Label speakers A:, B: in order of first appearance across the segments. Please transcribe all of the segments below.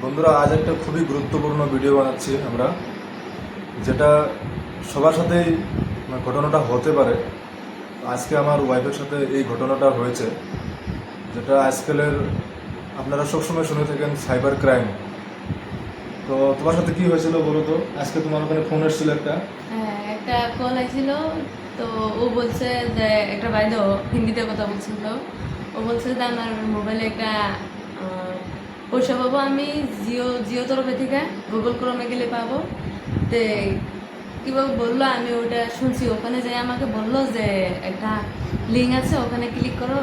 A: বন্ধুরা, আজ একটা খুবই গুরুত্বপূর্ণ ভিডিও বানাচ্ছি আমরা, যেটা সবার সাথেই ঘটনাটা হতে পারে। আজকে আমার ওয়াইফের সাথে এই ঘটনাটা হয়েছে, যেটা আজকালের আপনারা সবসময় শুনে থাকেন সাইবার ক্রাইম। তো তোমার সাথে কি হয়েছিল বলো তো? আজকে তোমার ওখানে ফোন এসেছিল একটা।
B: হ্যাঁ, একটা কল আসছিল। তো ও বলছে যে একটা বাইদো হিন্দিতে কথা বলছিল। ও বলছে যে আমার মোবাইলে একটা পয়সা পাবো আমি জিও জিও তরফে থেকে গুগল ক্রোমে গেলে পাবো। তে কীভাবে বললো আমি ওটা শুনছি, ওখানে যাই আমাকে বললো যে একটা লিঙ্ক আছে ওখানে ক্লিক করো,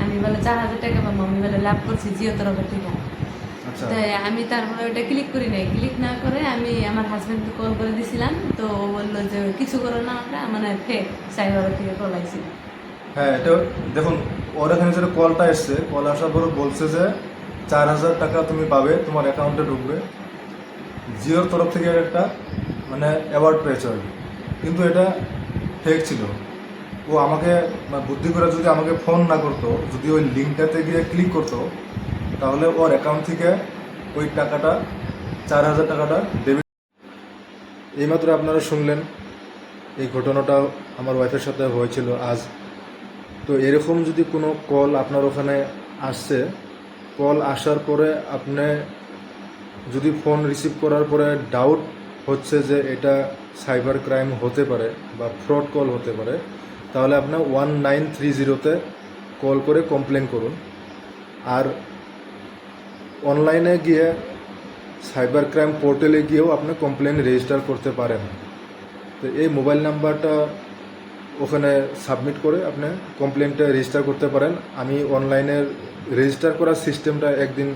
B: আমি বলে 4,000 টাকা পাবো। আমি বলে লাভ করছি জিও তরফের থেকে।
A: আচ্ছা,
B: তাই আমি তারপরে ওটা ক্লিক করি নাই, ক্লিক না করে আমি আমার হাজব্যান্ডকে কল করে দিছিলাম। তো ও বললো যে কিছু করো না, ওটা মানে ফেক সাইবার থেকে কল আইছিল।
A: হ্যাঁ, এটা দেখুন, ওর এখানে যেটা কলটা এসছে, কল আসার পরে বলছে যে 4,000 টাকা তুমি পাবে, তোমার অ্যাকাউন্টে ঢুকবে। জিওর তরফ থেকে একটা অ্যাওয়ার্ড পেয়েছে আর কি। কিন্তু এটা ফেক ছিল। ও আমাকে বুদ্ধি করে যদি আমাকে ফোন না করতো, যদি ওই লিঙ্কটাতে গিয়ে ক্লিক করতো, তাহলে ওর অ্যাকাউন্ট থেকে ওই টাকাটা 4,000 টাকাটা ডেবিট। এইমাত্র আপনারা শুনলেন এই ঘটনাটা আমার ওয়াইফের সাথে হয়েছিল আজ। তো এরকম যদি কোনো কল আপনার ওখানে আসছে, কল আসার পরে আপনি যদি ফোন রিসিভ করার পরে ডাউট হচ্ছে যে এটা সাইবার ক্রাইম হতে পারে বা ফ্রড কল হতে পারে, তাহলে আপনার 1930-তে কল করে কমপ্লেন করুন। আর অনলাইনে গিয়ে সাইবার ক্রাইম পোর্টালে গিয়েও আপনি কমপ্লেন রেজিস্টার করতে পারেন। তো এই মোবাইল নাম্বারটা ওখানে সাবমিট করে আপনি কমপ্লেনটা রেজিস্টার করতে পারেন। আমি অনলাইনের রেজিস্টার করার সিস্টেমটা একদিন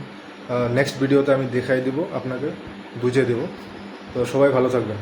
A: নেক্সট ভিডিওতে আমি দেখাই দিব, আপনাকে বুঝিয়ে দেব। তো সবাই ভালো থাকবেন।